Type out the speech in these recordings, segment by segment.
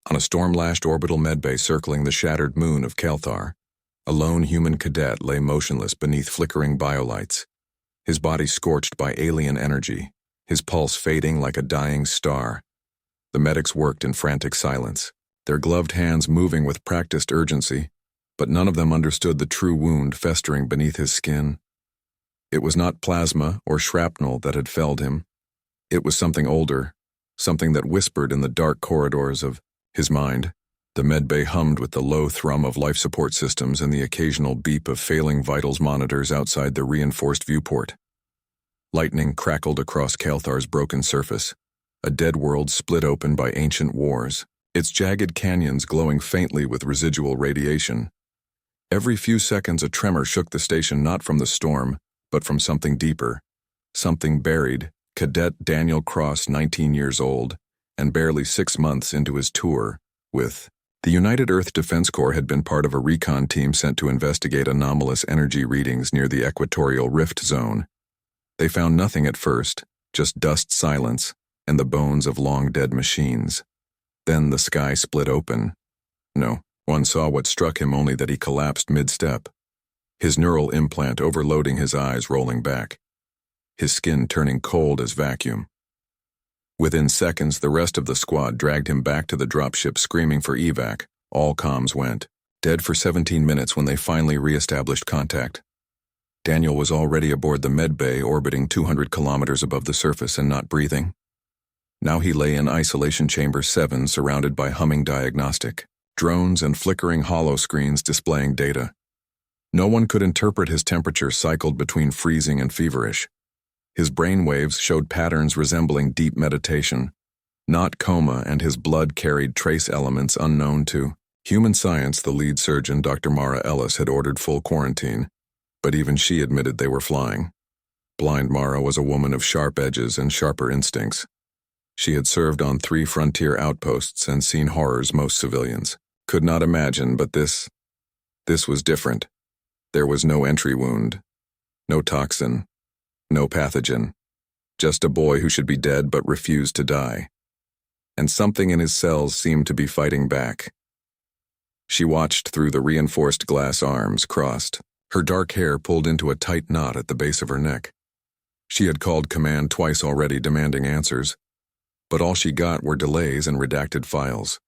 On a storm-lashed orbital medbay circling the shattered moon of Kelthar, a lone human cadet lay motionless beneath flickering biolights, his body scorched by alien energy, his pulse fading like a dying star. The medics worked in frantic silence, their gloved hands moving with practiced urgency, but none of them understood the true wound festering beneath his skin. It was not plasma or shrapnel that had felled him. It was something older, something that whispered in the dark corridors of his mind. The medbay hummed with the low thrum of life support systems and the occasional beep of failing vitals monitors outside the reinforced viewport. Lightning crackled across Kelthar's broken surface, a dead world split open by ancient wars, its jagged canyons glowing faintly with residual radiation. Every few seconds a tremor shook the station, not from the storm, but from something deeper, something buried. Cadet Daniel Cross, 19 years old, and barely 6 months into his tour with the United Earth Defense Corps, had been part of a recon team sent to investigate anomalous energy readings near the equatorial rift zone. They found nothing at first, just dust, silence, and the bones of long-dead machines. Then the sky split open. No, one saw what struck him, only that he collapsed mid-step, his neural implant overloading, his eyes rolling back, his skin turning cold as vacuum. Within seconds, the rest of the squad dragged him back to the dropship, screaming for evac. All comms went dead for 17 minutes when they finally re-established contact. Daniel was already aboard the medbay, orbiting 200 kilometers above the surface and not breathing. Now he lay in Isolation Chamber 7, surrounded by humming diagnostic drones and flickering hollow screens displaying data. No one could interpret his temperature, cycled between freezing and feverish. His brain waves showed patterns resembling deep meditation, not coma, and his blood carried trace elements unknown to human science. The lead surgeon, Dr. Mara Ellis, had ordered full quarantine, but even she admitted they were flying. Blind Mara was a woman of sharp edges and sharper instincts. She had served on 3 frontier outposts and seen horrors most civilians could not imagine, but this was different. There was no entry wound, no toxin, no pathogen, just a boy who should be dead but refused to die. And something in his cells seemed to be fighting back. She watched through the reinforced glass, arms crossed, her dark hair pulled into a tight knot at the base of her neck. She had called command twice already, demanding answers, but all she got were delays and redacted files.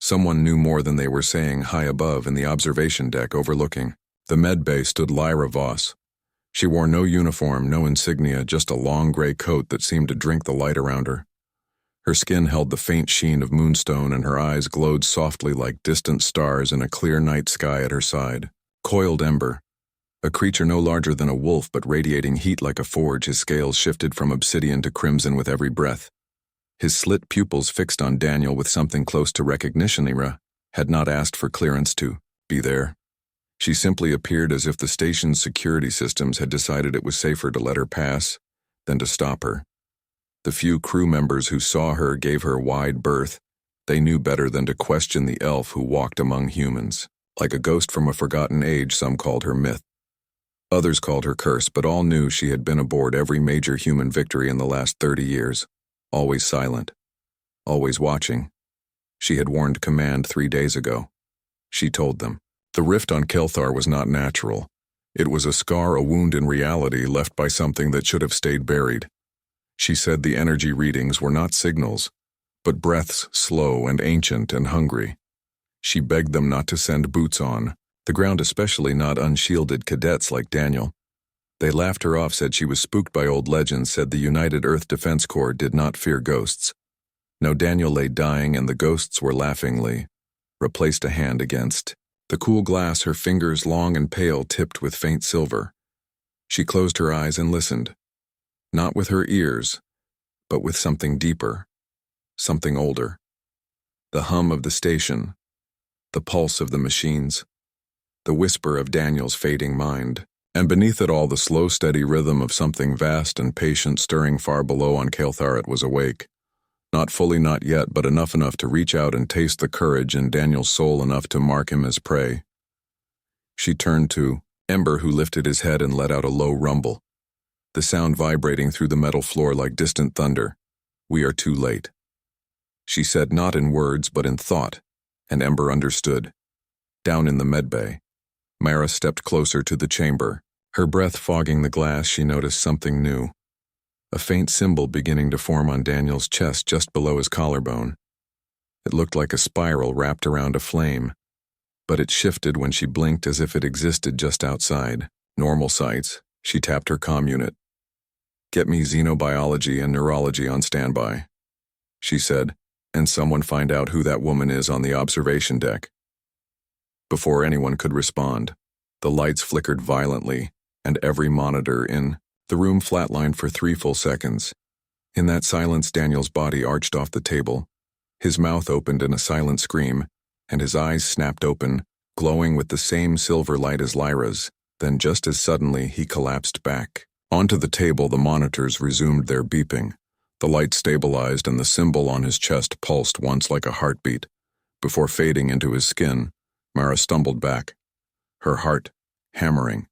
Someone knew more than they were saying. High above in the observation deck overlooking the medbay stood Lyra Voss. She wore no uniform, no insignia, just a long gray coat that seemed to drink the light around her. Her skin held the faint sheen of moonstone, and her eyes glowed softly like distant stars in a clear night sky at her side. Coiled ember, a creature no larger than a wolf but radiating heat like a forge. His scales shifted from obsidian to crimson with every breath. His slit pupils fixed on Daniel with something close to recognition. Lyra had not asked for clearance to be there. She simply appeared as if the station's security systems had decided it was safer to let her pass than to stop her. The few crew members who saw her gave her wide berth. They knew better than to question the elf who walked among humans. Like a ghost from a forgotten age, some called her myth. Others called her curse, but all knew she had been aboard every major human victory in the last 30 years. Always silent, always watching. She had warned command 3 days ago. She told them. The rift on Kelthar was not natural. It was a scar, a wound in reality left by something that should have stayed buried. She said the energy readings were not signals, but breaths, slow and ancient and hungry. She begged them not to send boots on the ground, especially not unshielded cadets like Daniel. They laughed her off, said she was spooked by old legends, said the United Earth Defense Corps did not fear ghosts. No, Daniel lay dying, and the ghosts were laughingly replaced a hand against the cool glass, her fingers long and pale, tipped with faint silver. She closed her eyes and listened, not with her ears, but with something deeper, something older. The hum of the station, the pulse of the machines, the whisper of Daniel's fading mind, and beneath it all the slow, steady rhythm of something vast and patient stirring far below on Kelthar. It was awake. Not fully, not yet, but enough to reach out and taste the courage in Daniel's soul, enough to mark him as prey. She turned to Ember, who lifted his head and let out a low rumble, the sound vibrating through the metal floor like distant thunder. We are too late. She said not in words but in thought, and Ember understood. Down in the medbay, Mara stepped closer to the chamber. Her breath fogging the glass, she noticed something new. A faint symbol beginning to form on Daniel's chest just below his collarbone. It looked like a spiral wrapped around a flame, but it shifted when she blinked as if it existed just outside. Normal sights, she tapped her comm unit. "Get me xenobiology and neurology on standby," she said, "and someone find out who that woman is on the observation deck." Before anyone could respond, the lights flickered violently, and every monitor in the room flatlined for 3 full seconds. In that silence, Daniel's body arched off the table. His mouth opened in a silent scream, and his eyes snapped open, glowing with the same silver light as Lyra's. Then just as suddenly, he collapsed back. Onto the table, the monitors resumed their beeping. The light stabilized and the symbol on his chest pulsed once like a heartbeat. Before fading into his skin, Mara stumbled back, her heart hammering.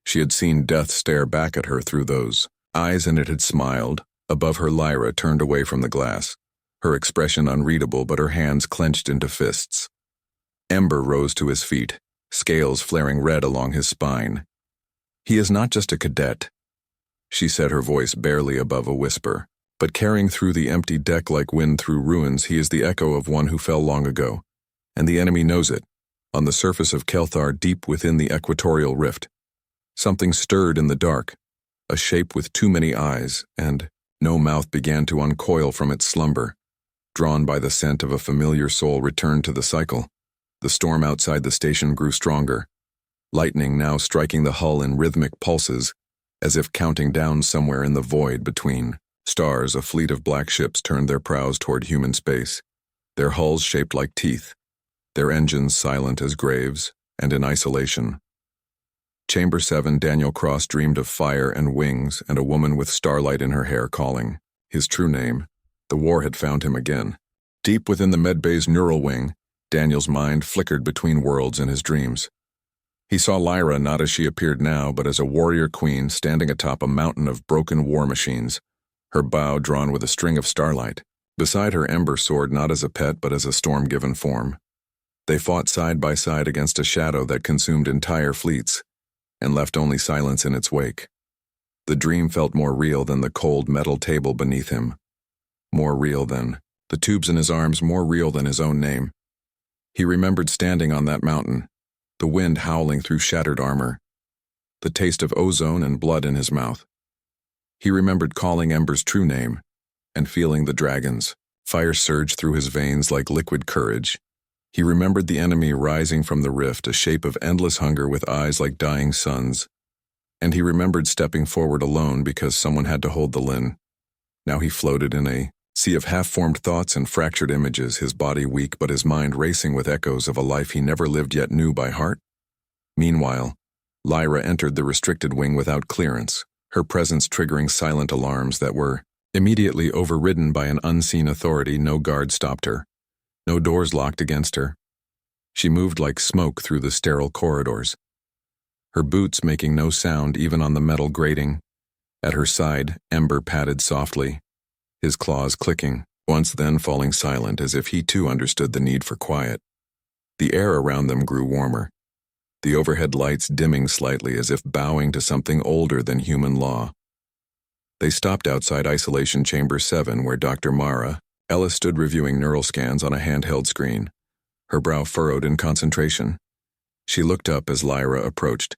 She had seen death stare back at her through those eyes, and it had smiled. Above her, Lyra turned away from the glass, her expression unreadable but her hands clenched into fists. Ember rose to his feet, scales flaring red along his spine. "He is not just a cadet," she said, her voice barely above a whisper, "but carrying through the empty deck like wind through ruins, he is the echo of one who fell long ago. And the enemy knows it. On the surface of Kelthar, deep within the equatorial rift, something stirred in the dark, a shape with too many eyes, and no mouth began to uncoil from its slumber. Drawn by the scent of a familiar soul returned to the cycle. The storm outside the station grew stronger, lightning now striking the hull in rhythmic pulses, as if counting down somewhere in the void between stars. A fleet of black ships turned their prows toward human space, their hulls shaped like teeth, their engines silent as graves and in isolation. Chamber 7, Daniel Cross dreamed of fire and wings and a woman with starlight in her hair calling. His true name. The war had found him again. Deep within the medbay's neural wing, Daniel's mind flickered between worlds in his dreams. He saw Lyra not as she appeared now, but as a warrior queen standing atop a mountain of broken war machines, her bow drawn with a string of starlight. Beside her, Ember soared not as a pet but as a storm-given form. They fought side by side against a shadow that consumed entire fleets and left only silence in its wake. The dream felt more real than the cold metal table beneath him. More real than the tubes in his arms, more real than his own name. He remembered standing on that mountain, the wind howling through shattered armor, the taste of ozone and blood in his mouth. He remembered calling Ember's true name and feeling the dragons. Fire surged through his veins like liquid courage. He remembered the enemy rising from the rift, a shape of endless hunger with eyes like dying suns. And he remembered stepping forward alone because someone had to hold the lin. Now he floated in a sea of half-formed thoughts and fractured images, his body weak but his mind racing with echoes of a life he never lived yet knew by heart. Meanwhile, Lyra entered the restricted wing without clearance, her presence triggering silent alarms that were immediately overridden by an unseen authority. No guard stopped her. No doors locked against her. She moved like smoke through the sterile corridors, her boots making no sound even on the metal grating. At her side, Ember padded softly, his claws clicking, once then falling silent as if he too understood the need for quiet. The air around them grew warmer, the overhead lights dimming slightly as if bowing to something older than human law. They stopped outside Isolation Chamber 7 where Dr. Mara Ella stood reviewing neural scans on a handheld screen, her brow furrowed in concentration. She looked up as Lyra approached,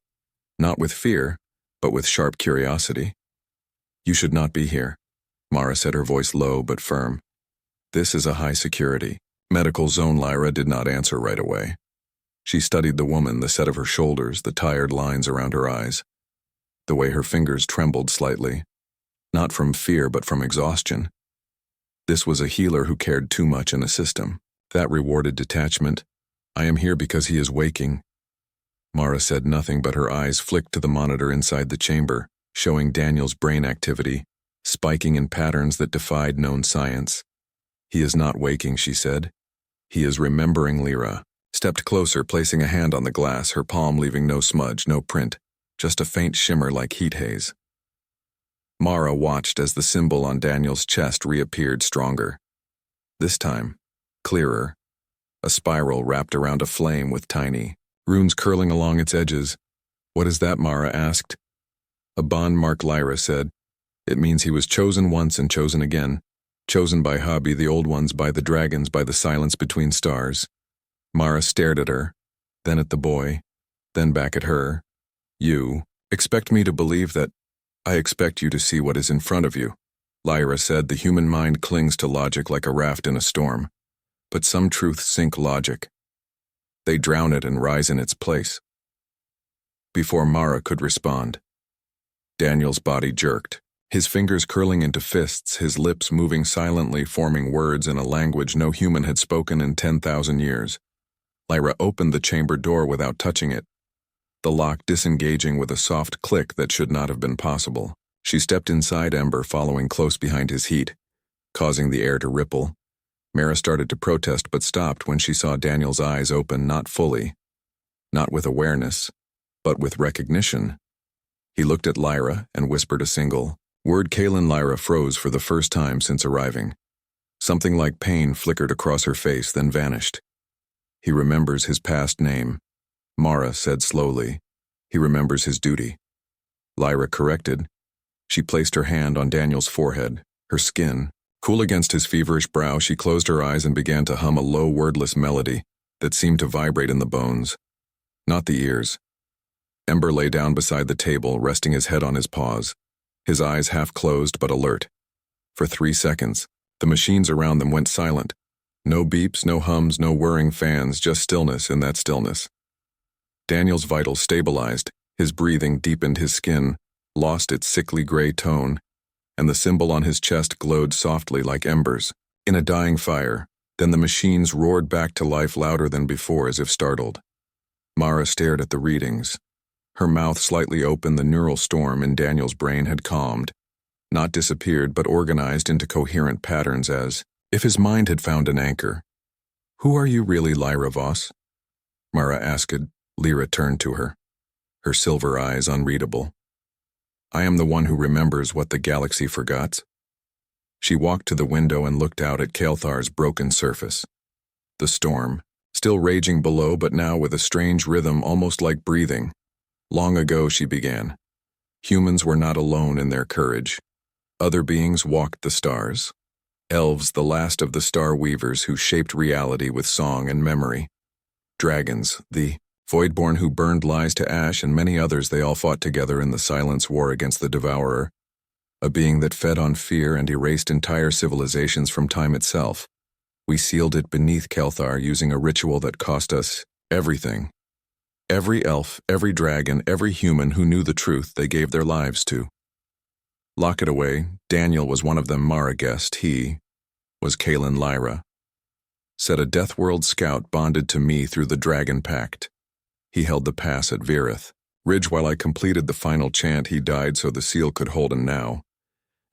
not with fear, but with sharp curiosity. "You should not be here," Mara said, her voice low but firm. "This is a high-security medical zone." Lyra did not answer right away. She studied the woman, the set of her shoulders, the tired lines around her eyes, the way her fingers trembled slightly, not from fear but from exhaustion. This was a healer who cared too much in a system that rewarded detachment. "I am here because he is waking." Mara said nothing, but her eyes flicked to the monitor inside the chamber, showing Daniel's brain activity, spiking in patterns that defied known science. "He is not waking," she said. "He is remembering." Lyra stepped closer, placing a hand on the glass, her palm leaving no smudge, no print, just a faint shimmer like heat haze. Mara watched as the symbol on Daniel's chest reappeared stronger. This time, clearer, a spiral wrapped around a flame with tiny runes curling along its edges. "What is that?" Mara asked. "A bond mark," Lyra said. "It means he was chosen once and chosen again. Chosen by Hobby, the old ones, by the dragons, by the silence between stars." Mara stared at her, then at the boy, then back at her. "You expect me to believe that? I expect you to see what is in front of you," Lyra said. "The human mind clings to logic like a raft in a storm. But some truths sink logic. They drown it and rise in its place." Before Mara could respond, Daniel's body jerked, his fingers curling into fists, his lips moving silently, forming words in a language no human had spoken in 10,000 years. Lyra opened the chamber door without touching it, the lock disengaging with a soft click that should not have been possible. She stepped inside Ember, following close behind his heat, causing the air to ripple. Mara started to protest but stopped when she saw Daniel's eyes open, not fully, not with awareness, but with recognition. He looked at Lyra and whispered a single word. Kaelin. Lyra froze for the first time since arriving. Something like pain flickered across her face, then vanished. "He remembers his past name," Mara said slowly. "He remembers his duty." Lyra corrected. She placed her hand on Daniel's forehead, her skin cool against his feverish brow. She closed her eyes and began to hum a low, wordless melody that seemed to vibrate in the bones, not the ears. Ember lay down beside the table, resting his head on his paws, his eyes half closed but alert. For 3 seconds, the machines around them went silent. No beeps, no hums, no whirring fans, just stillness in that stillness. Daniel's vitals stabilized, his breathing deepened, his skin lost its sickly gray tone, and the symbol on his chest glowed softly like embers in a dying fire. Then the machines roared back to life, louder than before, as if startled. Mara stared at the readings, her mouth slightly open. The neural storm in Daniel's brain had calmed, not disappeared, but organized into coherent patterns, as if his mind had found an anchor. "Who are you really, Lyra Voss?" Mara asked. Lyra turned to her, her silver eyes unreadable. "I am the one who remembers what the galaxy forgot." She walked to the window and looked out at Kael'thar's broken surface. The storm, still raging below, but now with a strange rhythm, almost like breathing. "Long ago," she began, "humans were not alone in their courage. Other beings walked the stars. Elves, the last of the star weavers who shaped reality with song and memory. Dragons, the Voidborn who burned lies to ash, and many others. They all fought together in the silence war against the Devourer, a being that fed on fear and erased entire civilizations from time itself. We sealed it beneath Kael'thar using a ritual that cost us everything. Every elf, every dragon, every human who knew the truth, they gave their lives to. Lock it away. Daniel was one of them, Mara guessed. He was Kaelin Lyra. Said a Deathworld scout bonded to me through the Dragon Pact. He held the pass at Virith Ridge while I completed the final chant. He died so the seal could hold, and now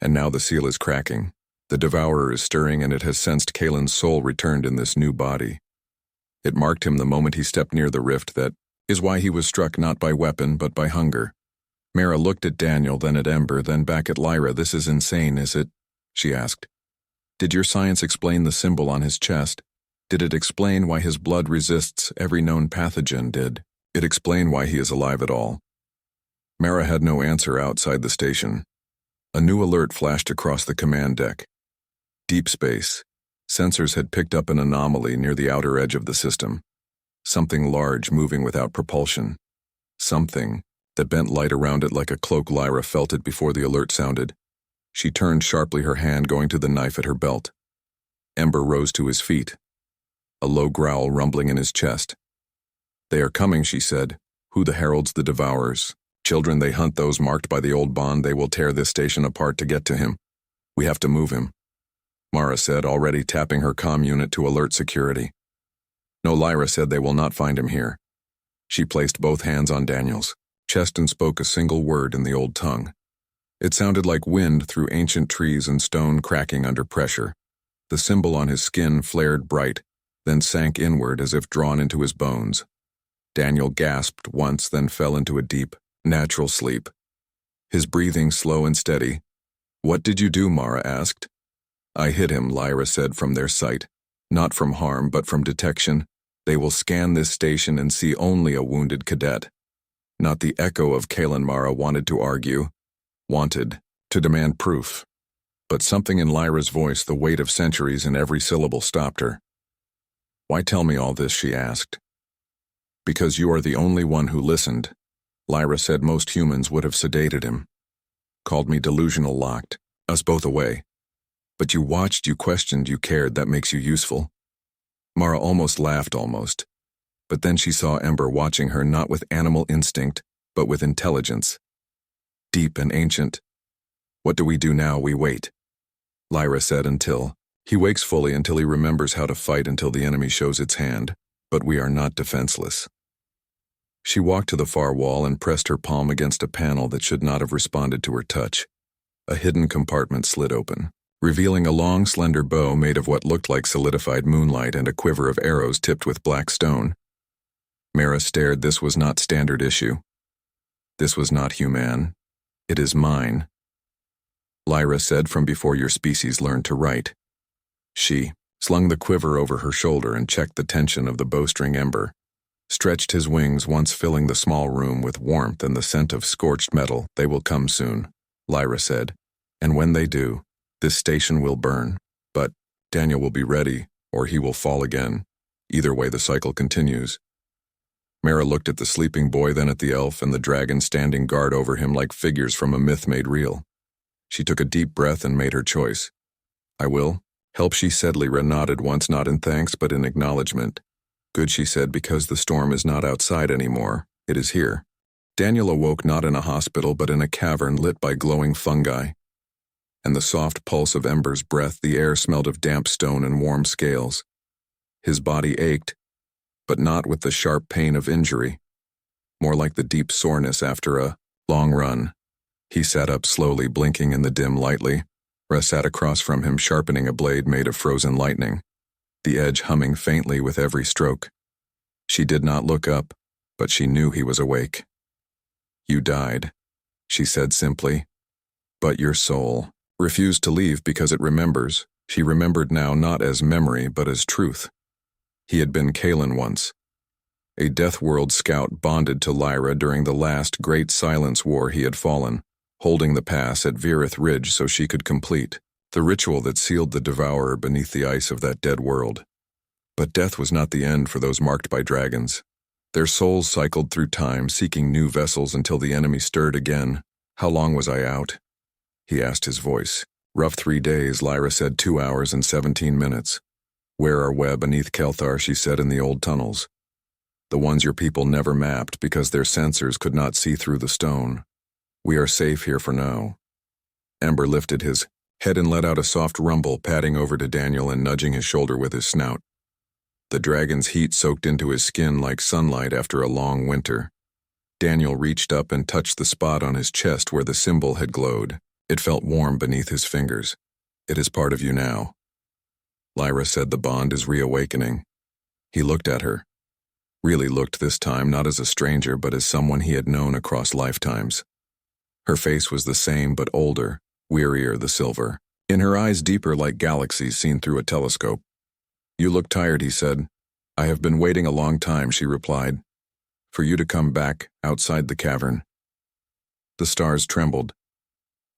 the seal is cracking. The Devourer is stirring, and it has sensed Kaelin's soul returned in this new body. It marked him the moment he stepped near the rift. That is why he was struck not by weapon but by hunger." Mara looked at Daniel, then at Ember, then back at Lyra. "This is insane, is it?" she asked. "Did your science explain the symbol on his chest? Did it explain why his blood resists every known pathogen? Did it explain why he is alive at all?" Mara had no answer. Outside the station, a new alert flashed across the command deck. Deep space. Sensors had picked up an anomaly near the outer edge of the system. Something large moving without propulsion. Something that bent light around it like a cloak. Lyra felt it before the alert sounded. She turned sharply, her hand going to the knife at her belt. Ember rose to his feet, a low growl rumbling in his chest. "They are coming," she said. "Who the heralds? The Devourers. Children, they hunt those marked by the old bond. They will tear this station apart to get to him. We have to move him," Mara said, already tapping her comm unit to alert security. "No," Lyra said, "they will not find him here." She placed both hands on Daniel's chest and spoke a single word in the old tongue. It sounded like wind through ancient trees and stone cracking under pressure. The symbol on his skin flared bright, then sank inward as if drawn into his bones. Daniel gasped once, then fell into a deep, natural sleep, his breathing slow and steady. "What did you do?" Mara asked. I hid him, Lyra said from their sight. Not from harm, but from detection. They will scan this station and see only a wounded cadet. Not the echo of Kalen, Mara wanted to argue. Wanted to demand proof. But something in Lyra's voice, the weight of centuries in every syllable, stopped her. Why tell me all this, she asked. Because you are the only one who listened. Lyra said most humans would have sedated him. Called me delusional, locked us both away. But you watched, you questioned, you cared, that makes you useful. Mara almost laughed, but then she saw Ember watching her not with animal instinct, but with intelligence. Deep and ancient. What do we do now? We wait. Lyra said, until he wakes fully, until he remembers how to fight, until the enemy shows its hand, but we are not defenseless. She walked to the far wall and pressed her palm against a panel that should not have responded to her touch. A hidden compartment slid open, revealing a long, slender bow made of what looked like solidified moonlight and a quiver of arrows tipped with black stone. Mara stared. This was not standard issue. This was not human. It is mine. Lyra said, from before your species learned to write. She slung the quiver over her shoulder and checked the tension of the bowstring. Ember stretched his wings, once filling the small room with warmth and the scent of scorched metal. They will come soon, Lyra said, and when they do, this station will burn. But Daniel will be ready, or he will fall again. Either way, the cycle continues. Mara looked at the sleeping boy, then at the elf and the dragon standing guard over him like figures from a myth made real. She took a deep breath and made her choice. I will help, she said. Lyra nodded once, not in thanks, but in acknowledgement. Good, she said, because the storm is not outside anymore. It is here. Daniel awoke not in a hospital, but in a cavern lit by glowing fungi. And the soft pulse of Ember's breath, the air smelled of damp stone and warm scales. His body ached, but not with the sharp pain of injury, more like the deep soreness after a long run. He sat up slowly, blinking in the dim lightly. Ra sat across from him, sharpening a blade made of frozen lightning, the edge humming faintly with every stroke. She did not look up, but she knew he was awake. You died, she said simply, but your soul refused to leave because it remembers. She remembered now, not as memory, but as truth. He had been Kalen once, a Deathworld scout bonded to Lyra during the last great silence war. He had fallen, holding the pass at Virith Ridge so she could complete the ritual that sealed the devourer beneath the ice of that dead world. But death was not the end for those marked by dragons. Their souls cycled through time, seeking new vessels until the enemy stirred again. How long was I out? He asked, his voice rough. 3 days, Lyra said. 2 hours and 17 minutes. Where are we? Beneath Kelthar, she said. In the old tunnels. The ones your people never mapped because their sensors could not see through the stone. We are safe here for now. Ember lifted his head and let out a soft rumble, padding over to Daniel and nudging his shoulder with his snout. The dragon's heat soaked into his skin like sunlight after a long winter. Daniel reached up and touched the spot on his chest where the symbol had glowed. It felt warm beneath his fingers. It is part of you now. Lyra said, the bond is reawakening. He looked at her. Really looked this time, not as a stranger, but as someone he had known across lifetimes. Her face was the same, but older, wearier, the silver. In her eyes, deeper, like galaxies seen through a telescope. You look tired, he said. I have been waiting a long time, she replied. For you to come back, outside the cavern. The stars trembled.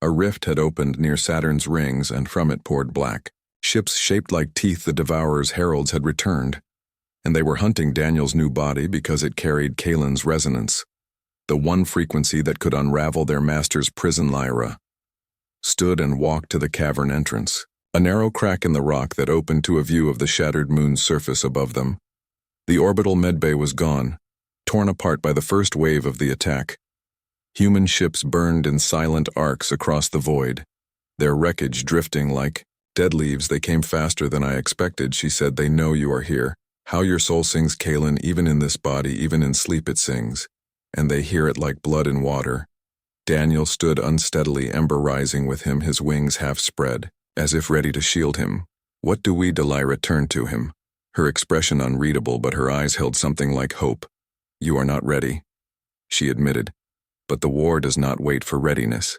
A rift had opened near Saturn's rings, and from it poured black ships shaped like teeth. The Devourer's heralds had returned, and they were hunting Daniel's new body because it carried Kalen's resonance, the one frequency that could unravel their master's prison. Lyra stood and walked to the cavern entrance, a narrow crack in the rock that opened to a view of the shattered moon's surface above them. The orbital medbay was gone, torn apart by the first wave of the attack. Human ships burned in silent arcs across the void, their wreckage drifting like dead leaves. They came faster than I expected, she said. They know you are here. How your soul sings, Kalen, even in this body, even in sleep it sings, and they hear it like blood in water. Daniel stood unsteadily, Ember rising with him, his wings half spread, as if ready to shield him. What do we? Lyra turned to him, her expression unreadable, but her eyes held something like hope. You are not ready, she admitted, but the war does not wait for readiness.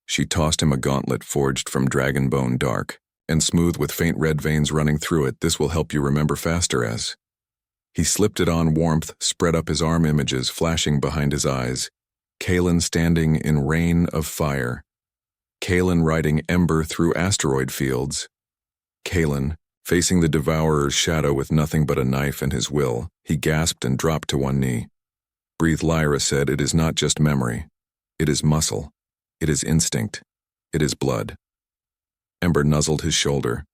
She tossed him a gauntlet forged from dragon bone dark, and smooth with faint red veins running through it. This will help you remember faster as. He slipped it on. Warmth spread up his arm, images flashing behind his eyes. Kalen standing in rain of fire. Kalen riding Ember through asteroid fields. Kalen, facing the Devourer's shadow with nothing but a knife and his will. He gasped and dropped to one knee. Breathe, Lyra said. It is not just memory. It is muscle. It is instinct. It is blood. Ember nuzzled his shoulder.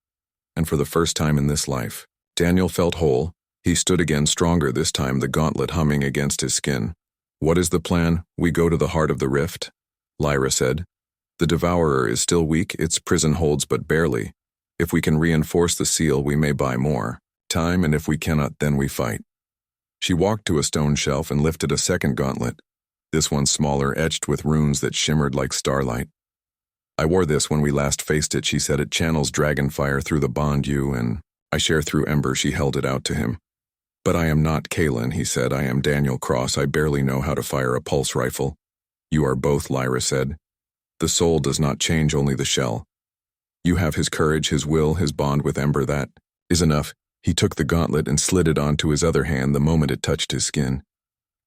And for the first time in this life, Daniel felt whole. He stood again, stronger this time, the gauntlet humming against his skin. What is the plan? We go to the heart of the rift, Lyra said. The Devourer is still weak. Its prison holds but barely. If we can reinforce the seal, we may buy more time, and if we cannot, then we fight. She walked to a stone shelf and lifted a second gauntlet. This one smaller, etched with runes that shimmered like starlight. I wore this when we last faced it, she said. It channels dragon fire through the bond you and I share through Ember. She held it out to him. But I am not Kalen, he said. I am Daniel Cross. I barely know how to fire a pulse rifle. You are both, Lyra said. The soul does not change, only the shell. You have his courage, his will, his bond with Ember. That is enough. He took the gauntlet and slid it onto his other hand the moment it touched his skin.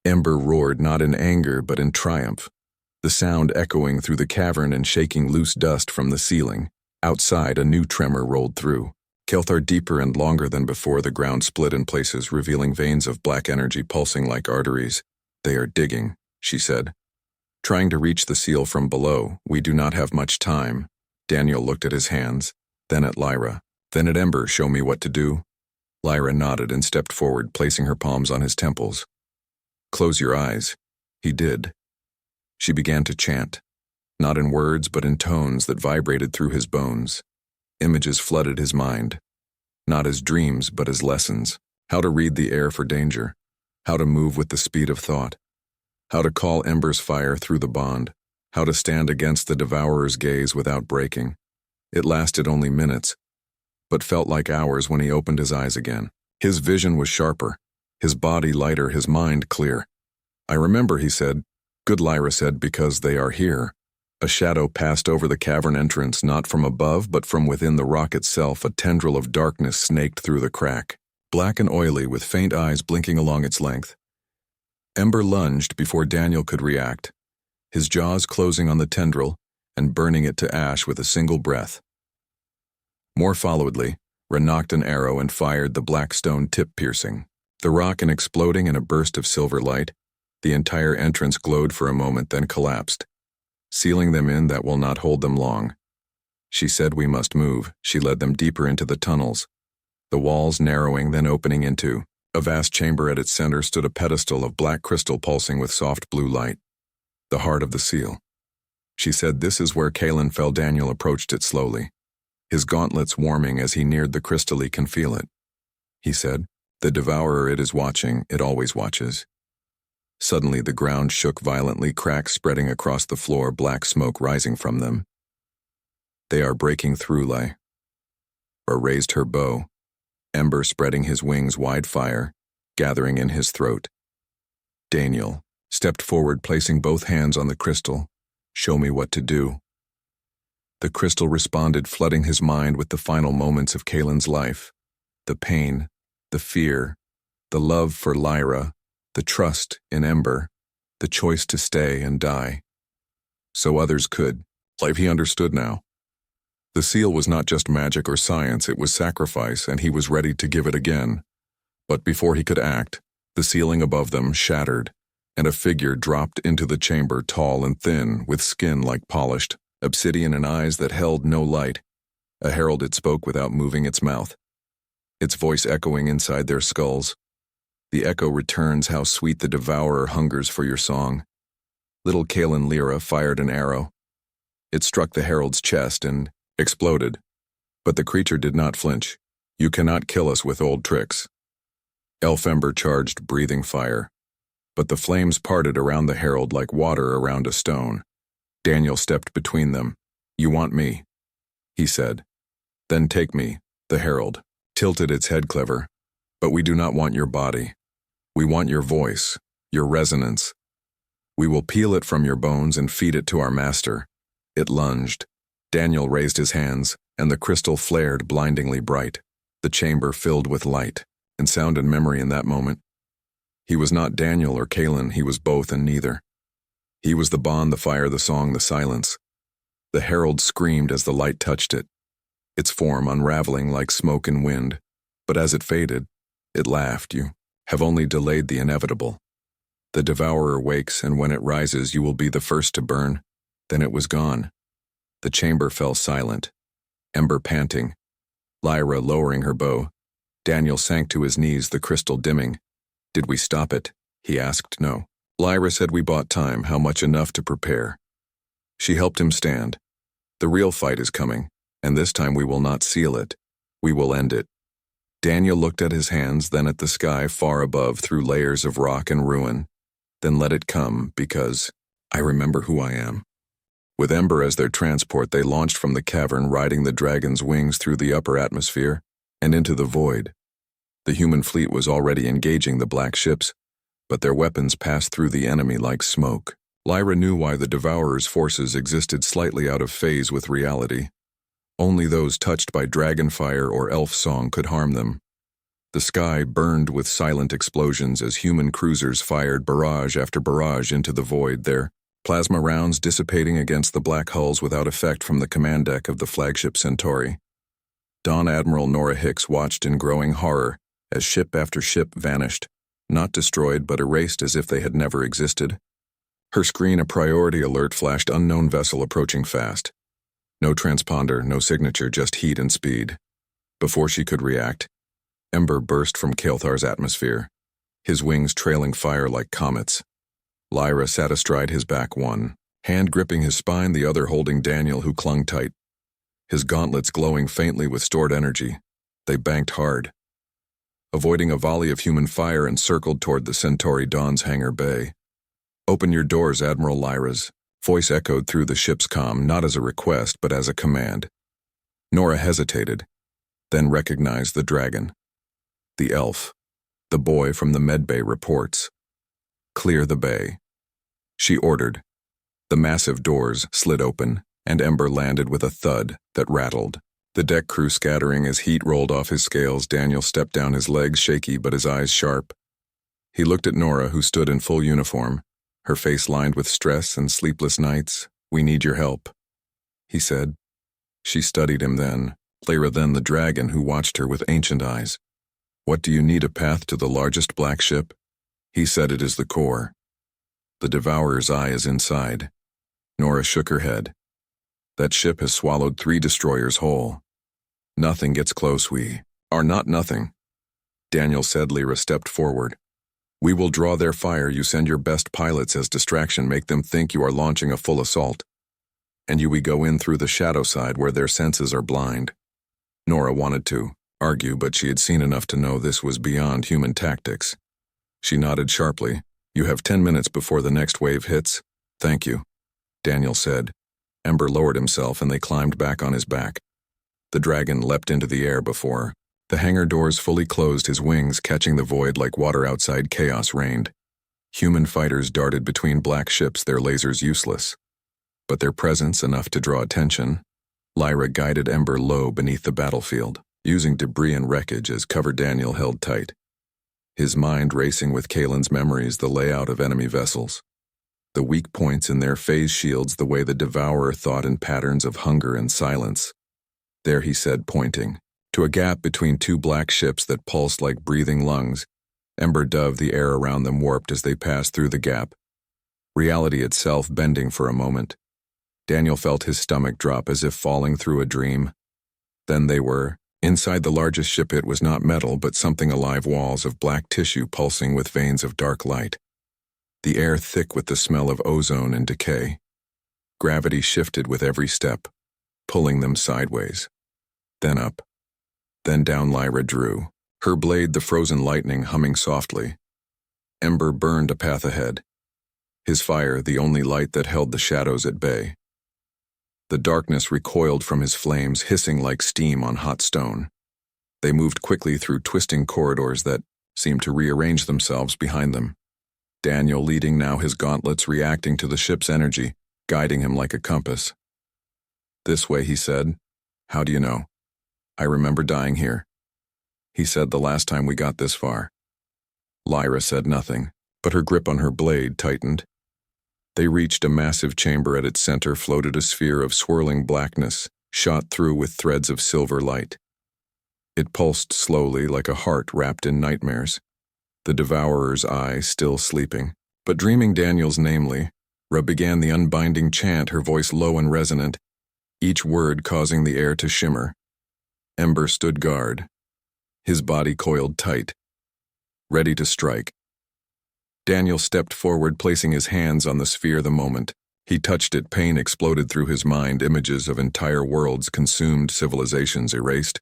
Ember roared, not in anger but in triumph, the sound echoing through the cavern and shaking loose dust from the ceiling. Outside, a new tremor rolled through. Kelthar, deeper and longer than before. The ground split in places, revealing veins of black energy pulsing like arteries. They are digging, she said. Trying to reach the seal from below. We do not have much time. Daniel looked at his hands, then at Lyra, then at Ember. Show me what to do. Lyra nodded and stepped forward, placing her palms on his temples. Close your eyes. He did. She began to chant, not in words but in tones that vibrated through his bones. Images flooded his mind, not as dreams but as lessons. How to read the air for danger, how to move with the speed of thought, how to call Ember's fire through the bond, how to stand against the Devourer's gaze without breaking. It lasted only minutes, but felt like hours when he opened his eyes again. His vision was sharper, his body lighter, his mind clear. I remember, he said. Good, Lyra said, because they are here. A shadow passed over the cavern entrance, not from above but from within the rock itself. A tendril of darkness snaked through the crack, black and oily with faint eyes blinking along its length. Ember lunged before Daniel could react, his jaws closing on the tendril and burning it to ash with a single breath. More followedly, Ra knocked an arrow and fired, the black stone tip piercing the rock and exploding in a burst of silver light. The entire entrance glowed for a moment, then collapsed, sealing them in. That will not hold them long. She said we must move. She led them deeper into the tunnels, the walls narrowing, then opening into a vast chamber. At its center stood a pedestal of black crystal pulsing with soft blue light. The heart of the seal. She said this is where Kalen fell. Daniel approached it slowly, his gauntlets warming as he neared the crystal. He can feel it, he said. The Devourer, it is watching. It always watches. Suddenly the ground shook violently, cracks spreading across the floor, black smoke rising from them. They are breaking through, Lyra raised her bow, Ember spreading his wings wide, fire gathering in his throat. Daniel stepped forward, placing both hands on the crystal. Show me what to do. The crystal responded, flooding his mind with the final moments of Kalen's life. The pain, the fear, the love for Lyra, the trust in Ember, the choice to stay and die. So others could. Life he understood now. The seal was not just magic or science, it was sacrifice, and he was ready to give it again. But before he could act, the ceiling above them shattered, and a figure dropped into the chamber, tall and thin, with skin like polished obsidian and eyes that held no light. A herald, it spoke without moving its mouth, its voice echoing inside their skulls. The echo returns, how sweet the Devourer hungers for your song. Little Kalen Lyra fired an arrow. It struck the herald's chest and exploded, but the creature did not flinch. You cannot kill us with old tricks. Elf Ember charged, breathing fire, but the flames parted around the herald like water around a stone. Daniel stepped between them. You want me, he said. Then take me. The herald tilted its head clever. But we do not want your body. We want your voice, your resonance. We will peel it from your bones and feed it to our master. It lunged, Daniel raised his hands, and the crystal flared blindingly bright. The chamber filled with light, and sound and memory in that moment. He was not Daniel or Kalen, he was both and neither. He was the bond, the fire, the song, the silence. The herald screamed as the light touched it, its form unraveling like smoke and wind. But as it faded, it laughed. You have only delayed the inevitable. The devourer wakes, and when it rises, you will be the first to burn. Then it was gone. The chamber fell silent, Ember panting, Lyra lowering her bow. Daniel sank to his knees, the crystal dimming. Did we stop it? He asked. No. Lyra said we bought time, how much enough to prepare. She helped him stand. The real fight is coming, and this time we will not seal it. We will end it. Daniel looked at his hands, then at the sky far above through layers of rock and ruin. Then let it come, because I remember who I am. With Ember as their transport, they launched from the cavern, riding the dragon's wings through the upper atmosphere and into the void. The human fleet was already engaging the black ships, but their weapons passed through the enemy like smoke. Lyra knew why the Devourer's forces existed slightly out of phase with reality. Only those touched by dragonfire or elf song could harm them. The sky burned with silent explosions as human cruisers fired barrage after barrage into the void, their plasma rounds dissipating against the black hulls without effect from the command deck of the flagship Centauri. Dawn Admiral Nora Hicks watched in growing horror as ship after ship vanished, not destroyed but erased as if they had never existed. Her screen, a priority alert, flashed: unknown vessel approaching fast. No transponder, no signature, just heat and speed. Before she could react, Ember burst from Kael'thar's atmosphere, his wings trailing fire like comets. Lyra sat astride his back, one hand gripping his spine, the other holding Daniel, who clung tight, his gauntlets glowing faintly with stored energy. They banked hard, avoiding a volley of human fire, and circled toward the Centauri Dawn's hangar bay. "Open your doors, Admiral." Lyra's voice echoed through the ship's comm, not as a request, but as a command. Nora hesitated, then recognized the dragon. The elf, the boy from the medbay reports. "Clear the bay," she ordered. The massive doors slid open, and Ember landed with a thud that rattled, the deck crew scattering as heat rolled off his scales. Daniel stepped down, his legs shaky but his eyes sharp. He looked at Nora, who stood in full uniform, her face lined with stress and sleepless nights. "We need your help," he said. She studied him then, Lyra then the dragon, who watched her with ancient eyes. "What do you need? A path to the largest black ship?" He said. "It is the core. The Devourer's eye is inside." Nora shook her head. "That ship has swallowed 3 destroyers whole. Nothing gets close. We are not nothing." Daniel said. Lyra stepped forward. "We will draw their fire. You send your best pilots as distraction, make them think you are launching a full assault. And we go in through the shadow side where their senses are blind." Nora wanted to argue, but she had seen enough to know this was beyond human tactics. She nodded sharply. "You have 10 minutes before the next wave hits." "Thank you," Daniel said. Ember lowered himself and they climbed back on his back. The dragon leapt into the air before the hangar doors fully closed, his wings catching the void like water outside. Chaos reigned. Human fighters darted between black ships, their lasers useless, but their presence enough to draw attention. Lyra guided Ember low beneath the battlefield, using debris and wreckage as cover. Daniel held tight, his mind racing with Kalen's memories, the layout of enemy vessels, the weak points in their phase shields, the way the Devourer thought in patterns of hunger and silence. "There," he said, pointing to a gap between 2 black ships that pulsed like breathing lungs. Ember dove, the air around them warped as they passed through the gap, reality itself bending for a moment. Daniel felt his stomach drop as if falling through a dream. Then they were inside the largest ship. It was not metal, but something alive, walls of black tissue pulsing with veins of dark light. The air thick with the smell of ozone and decay. Gravity shifted with every step, pulling them sideways. Then up. Then down. Lyra drew, her blade the frozen lightning humming softly. Ember burned a path ahead, his fire the only light that held the shadows at bay. The darkness recoiled from his flames, hissing like steam on hot stone. They moved quickly through twisting corridors that seemed to rearrange themselves behind them. Daniel leading now, his gauntlets reacting to the ship's energy, guiding him like a compass. This way, he said. How do you know? I remember dying here. He said the last time we got this far. Lyra said nothing, but her grip on her blade tightened. They reached a massive chamber. At its center floated a sphere of swirling blackness, shot through with threads of silver light. It pulsed slowly like a heart wrapped in nightmares. The Devourer's eye still sleeping, but dreaming Daniel's namely, Ra began the unbinding chant, her voice low and resonant, each word causing the air to shimmer. Ember stood guard, his body coiled tight, ready to strike. Daniel stepped forward, placing his hands on the sphere the moment. He touched it, pain exploded through his mind, images of entire worlds consumed, civilizations erased.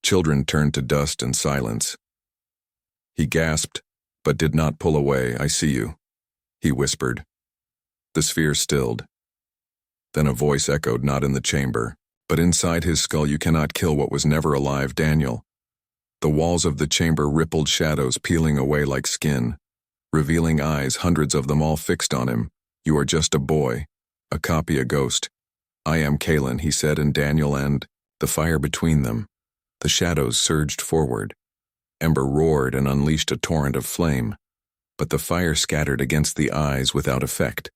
Children turned to dust and silence. He gasped, but did not pull away. I see you, he whispered. The sphere stilled. Then a voice echoed, not in the chamber, but inside his skull. You cannot kill what was never alive, Daniel. The walls of the chamber rippled, shadows peeling away like skin, revealing eyes, hundreds of them all fixed on him. You are just a boy, a copy, a ghost. I am Kalen, he said, and Daniel and the fire between them. The shadows surged forward. Ember roared and unleashed a torrent of flame, but the fire scattered against the eyes without effect.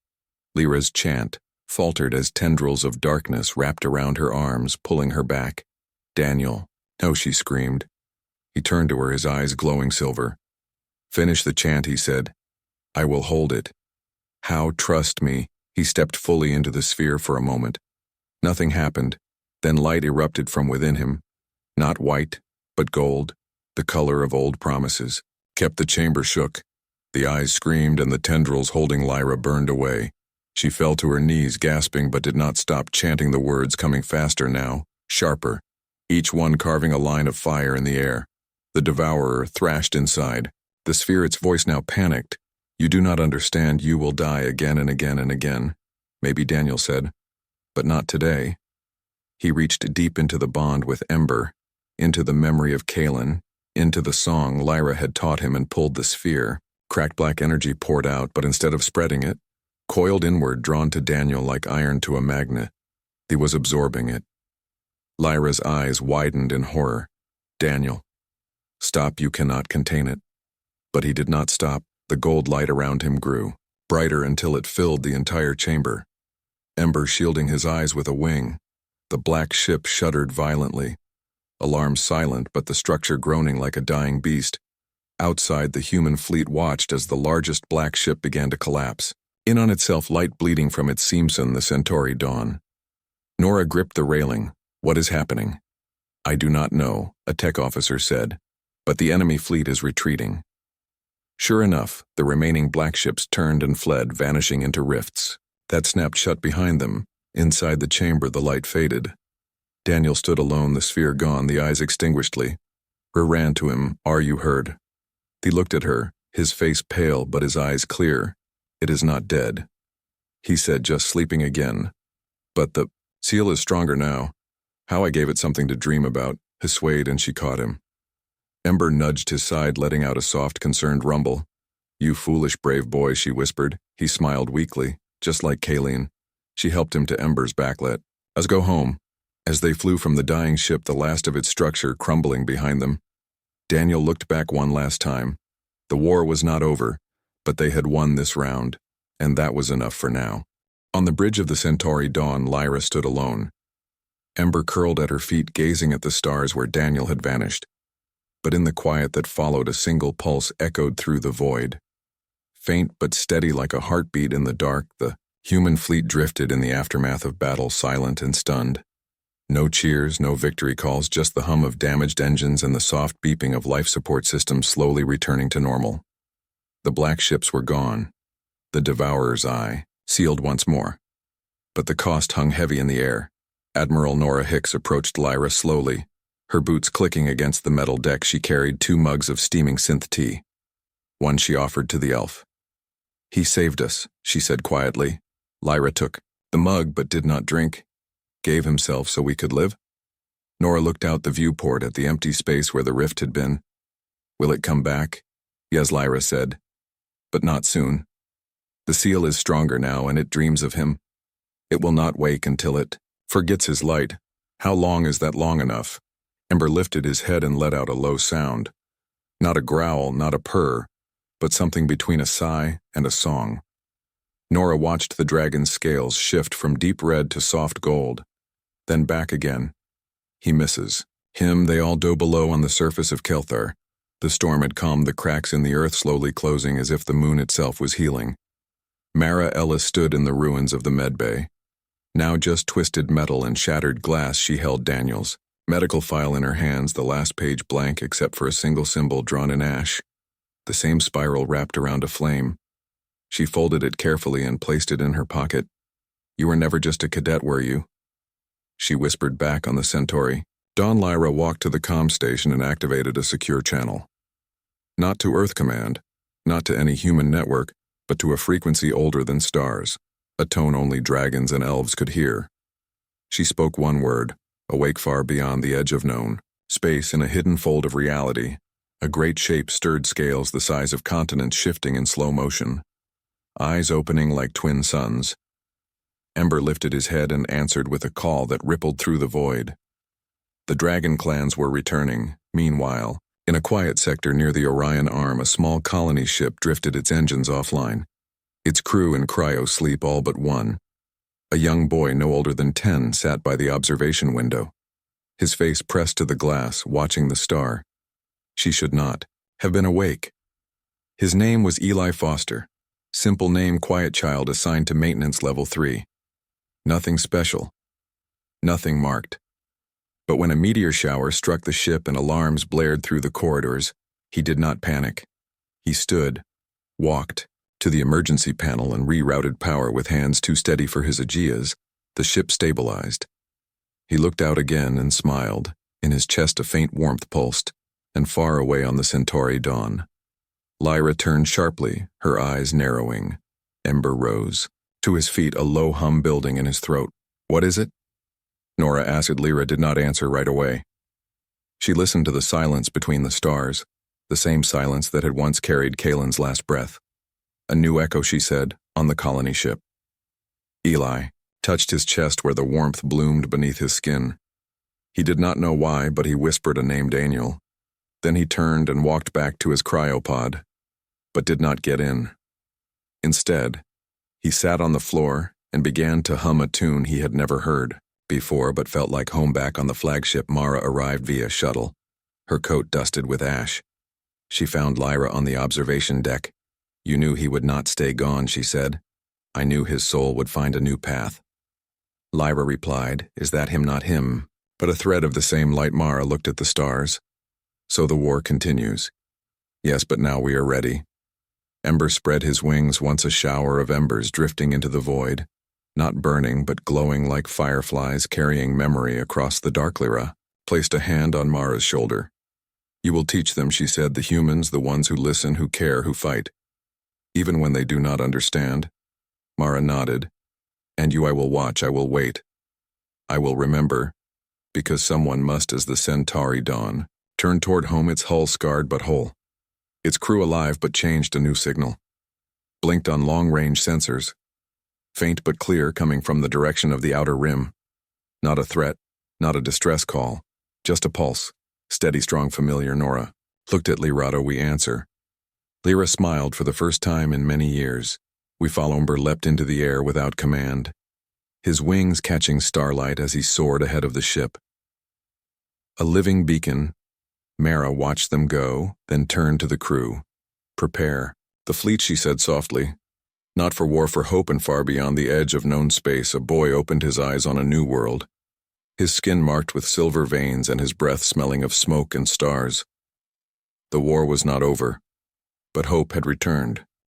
Lyra's chant faltered as tendrils of darkness wrapped around her arms, pulling her back. Daniel, no, she screamed. He turned to her, his eyes glowing silver. Finish the chant, he said. I will hold it. How? Trust me. He stepped fully into the sphere for a moment. Nothing happened. Then light erupted from within him. Not white, but gold, the color of old promises. Kept the chamber shook. The eyes screamed and the tendrils holding Lyra burned away. She fell to her knees, gasping, but did not stop chanting, the words coming faster now, sharper, each one carving a line of fire in the air. The Devourer thrashed inside. The sphere, its voice now panicked. You do not understand. You will die again and again and again. Maybe, Daniel said, but not today. He reached deep into the bond with Ember, into the memory of Kalen, into the song Lyra had taught him, and pulled the sphere. Cracked black energy poured out, but instead of spreading it, coiled inward, drawn to Daniel like iron to a magnet. He was absorbing it. Lyra's eyes widened in horror. Daniel, stop, you cannot contain it. But he did not stop. The gold light around him grew, brighter until it filled the entire chamber. Ember shielding his eyes with a wing. The black ship shuddered violently. Alarm silent, but the structure groaning like a dying beast. Outside, the human fleet watched as the largest black ship began to collapse. In on itself, light bleeding from its seamson, the Centauri Dawn. Nora gripped the railing. What is happening? I do not know, a tech officer said, but the enemy fleet is retreating. Sure enough, the remaining black ships turned and fled, vanishing into rifts that snapped shut behind them. Inside the chamber, the light faded. Daniel stood alone, the sphere gone, the eyes extinguishedly. Her ran to him. Are you hurt? He looked at her, his face pale but his eyes clear. It is not dead, he said, just sleeping again. But the seal is stronger now. How I gave it something to dream about. He swayed and she caught him. Ember nudged his side, letting out a soft, concerned rumble. You foolish, brave boy, she whispered. He smiled weakly, just like Kalen. She helped him to Ember's backlet. Let's go home. As they flew from the dying ship, the last of its structure crumbling behind them, Daniel looked back one last time. The war was not over, but they had won this round, and that was enough for now. On the bridge of the Centauri Dawn, Lyra stood alone. Ember curled at her feet, gazing at the stars where Daniel had vanished. But in the quiet that followed, a single pulse echoed through the void. Faint but steady like a heartbeat in the dark, the human fleet drifted in the aftermath of battle, silent and stunned. No cheers, no victory calls, just the hum of damaged engines and the soft beeping of life support systems slowly returning to normal. The black ships were gone. The Devourer's eye sealed once more. But the cost hung heavy in the air. Admiral Nora Hicks approached Lyra slowly. Her boots clicking against the metal deck, she carried 2 mugs of steaming synth tea. One she offered to the elf. He saved us, she said quietly. Lyra took the mug but did not drink. Gave himself so we could live? Nora looked out the viewport at the empty space where the rift had been. Will it come back? Yes, Lyra said. But not soon. The seal is stronger now and it dreams of him. It will not wake until it Forgets his light. How long is that long enough? Ember lifted his head and let out a low sound. Not a growl, not a purr, but something between a sigh and a song. Nora watched the dragon's scales shift from deep red to soft gold, then back again. He misses. Him they all do below on the surface of Kelthar. The storm had calmed the cracks in the earth, slowly closing as if the moon itself was healing. Mara Ellis stood in the ruins of the medbay. Now just twisted metal and shattered glass, she held Daniel's medical file in her hands, the last page blank except for a single symbol drawn in ash. The same spiral wrapped around a flame. She folded it carefully and placed it in her pocket. "You were never just a cadet, were you?" She whispered back on the Centauri. Dawn Lyra walked to the comm station and activated a secure channel. Not to Earth Command, not to any human network, but to a frequency older than stars, a tone only dragons and elves could hear. She spoke one word, awake far beyond the edge of known space in a hidden fold of reality. A great shape stirred, scales the size of continents shifting in slow motion, eyes opening like twin suns. Ember lifted his head and answered with a call that rippled through the void. The dragon clans were returning. Meanwhile, in a quiet sector near the Orion Arm, a small colony ship drifted, its engines offline. Its crew in cryo-sleep, all but one. A young boy no older than 10 sat by the observation window, his face pressed to the glass, watching the star. She should not have been awake. His name was Eli Foster. Simple name, quiet child assigned to maintenance level 3. Nothing special. Nothing marked. But when a meteor shower struck the ship and alarms blared through the corridors, he did not panic. He stood, walked, to the emergency panel and rerouted power with hands too steady for his Aegeas. The ship stabilized. He looked out again and smiled. In his chest a faint warmth pulsed, and far away on the Centauri dawn. Lyra turned sharply, her eyes narrowing. Ember rose. To his feet, a low hum building in his throat. "What is it?" Nora asked. Lyra did not answer right away. She listened to the silence between the stars, the same silence that had once carried Kalen's last breath. A new echo, she said, on the colony ship. Eli touched his chest where the warmth bloomed beneath his skin. He did not know why, but he whispered a name, Daniel. Then he turned and walked back to his cryopod, but did not get in. Instead, he sat on the floor and began to hum a tune he had never heard before but felt like home. Back on the flagship, Mara arrived via shuttle, her coat dusted with ash. She found Lyra on the observation deck. "You knew he would not stay gone," she said. "I knew his soul would find a new path." Lyra replied, "Is that him? Not him, but a thread of the same light." Mara looked at the stars. "So the war continues." "Yes, but now we are ready." Ember spread his wings, once a shower of embers drifting into the void, not burning but glowing like fireflies carrying memory across the dark. Lyra placed a hand on Mara's shoulder. "You will teach them," she said, "the humans, the ones who listen, who care, who fight. Even when they do not understand." Mara nodded. "And you I will watch, I will wait. I will remember, because someone must." As the Centauri dawn turned toward home, its hull scarred but whole, its crew alive but changed, a new signal blinked on long-range sensors, faint but clear, coming from the direction of the outer rim. Not a threat, not a distress call, just a pulse, steady, strong, familiar. Nora looked at Lyra. "We answer." Lyra smiled for the first time in many years. "We follow." Ember leapt into the air without command, his wings catching starlight as he soared ahead of the ship. A living beacon. Mara watched them go, then turned to the crew. "Prepare the fleet," she said softly. "Not for war, for hope, and far beyond the edge of known space." A boy opened his eyes on a new world, his skin marked with silver veins and his breath smelling of smoke and stars. The war was not over, but hope had returned.